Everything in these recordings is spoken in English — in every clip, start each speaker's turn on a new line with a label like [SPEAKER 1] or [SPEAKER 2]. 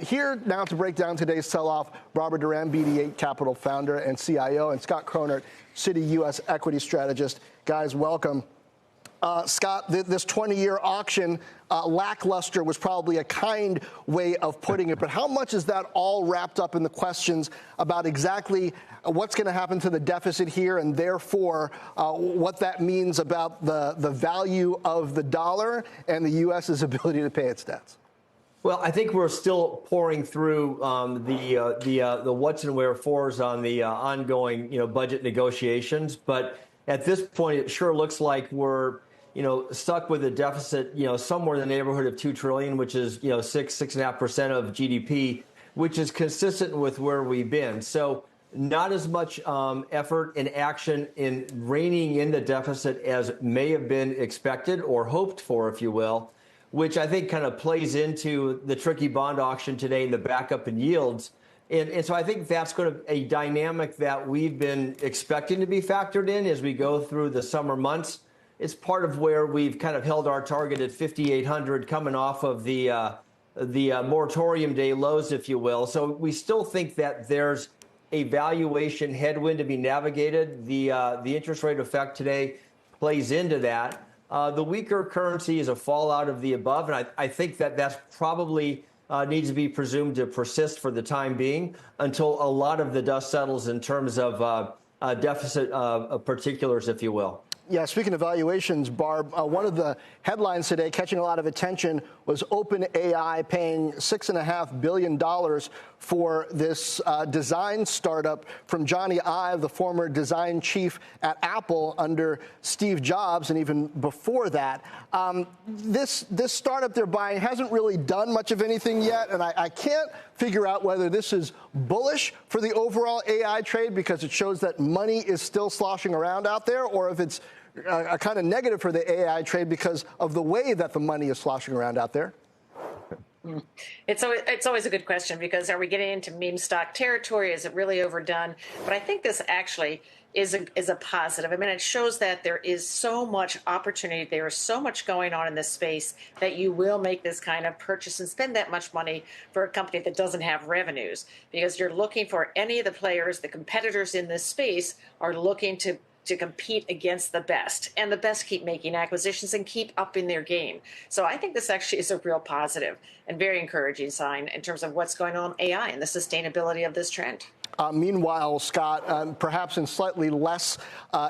[SPEAKER 1] Here now to break down today's sell-off, Barbara Doran, BD8 Capital founder and CIO, and Scott Chronert, Citi U.S. equity strategist. Guys, welcome. Scott, this 20-year auction, lackluster was probably a kind way of putting it, but how much is that all wrapped up in the questions about exactly what's going to happen to the deficit here and therefore what that means about the value of the dollar and the U.S.'s ability to pay its debts?
[SPEAKER 2] Well, I think we're still pouring through the what's and wherefores on the ongoing budget negotiations. But at this point, it sure looks like we're stuck with a deficit somewhere in the neighborhood of $2 trillion, which is 6.5% of GDP, which is consistent with where we've been. So not as much effort and action in reining in the deficit as may have been expected or hoped for, if you will, which I think kind of plays into the tricky bond auction today and the backup in yields. And so I think that's going to a dynamic that we've been expecting to be factored in as we go through the summer months. It's part of where we've kind of held our target at 5,800 coming off of the moratorium day lows, if you will. So we still think that there's a valuation headwind to be navigated. The interest rate effect today plays into that. The weaker currency is a fallout of the above, and I think that's probably needs to be presumed to persist for the time being until a lot of the dust settles in terms of deficit particulars, if you will.
[SPEAKER 1] Yeah, speaking of valuations, Barb, one of the headlines today catching a lot of attention was OpenAI paying $6.5 billion for this design startup from Johnny Ive, the former design chief at Apple under Steve Jobs, and even before that. This startup they're buying hasn't really done much of anything yet, and I can't figure out whether this is bullish for the overall AI trade because it shows that money is still sloshing around out there, or if it's a kind of negative for the AI trade because of the way that the money is sloshing around out there?
[SPEAKER 3] It's always a good question because are we getting into meme stock territory? Is it really overdone? But I think this actually is a positive. I mean, it shows that there is so much opportunity. There is so much going on in this space that you will make this kind of purchase and spend that much money for a company that doesn't have revenues, because you're looking for any of the players, the competitors in this space are looking to compete against the best, and the best keep making acquisitions and keep upping their game. So I think this actually is a real positive and very encouraging sign in terms of what's going on in AI and the sustainability of this trend.
[SPEAKER 1] Meanwhile, Scott, perhaps in slightly less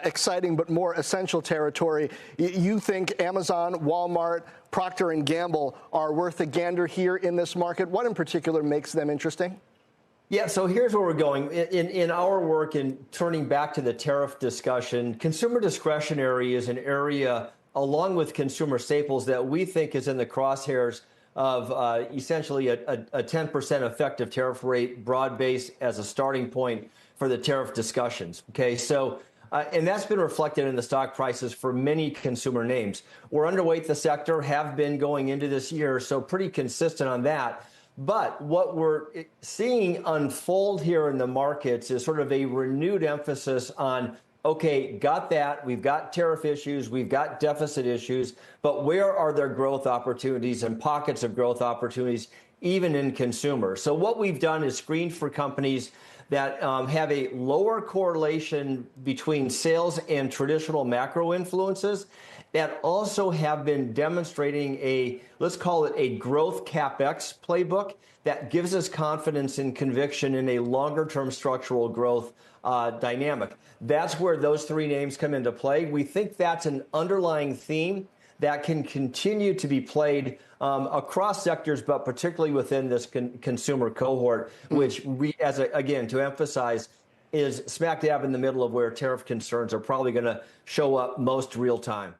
[SPEAKER 1] exciting but more essential territory, you think Amazon, Walmart, Procter & Gamble are worth a gander here in this market? What in particular makes them interesting?
[SPEAKER 2] Yeah, so here's where we're going. In our work in turning back to the tariff discussion, consumer discretionary is an area, along with consumer staples, that we think is in the crosshairs of essentially a 10% effective tariff rate, broad-based as a starting point for the tariff discussions. Okay, so and that's been reflected in the stock prices for many consumer names. We're underweight the sector, have been going into this year, so pretty consistent on that. But what we're seeing unfold here in the markets is sort of a renewed emphasis on, okay, got that, we've got tariff issues, we've got deficit issues, but where are there growth opportunities and pockets of growth opportunities, even in consumer? So what we've done is screened for companies that have a lower correlation between sales and traditional macro influences, that also have been demonstrating a, let's call it a growth CapEx playbook that gives us confidence and conviction in a longer-term structural growth dynamic. That's where those three names come into play. We think that's an underlying theme that can continue to be played across sectors, but particularly within this consumer cohort, which we, again, to emphasize, is smack dab in the middle of where tariff concerns are probably going to show up most real time.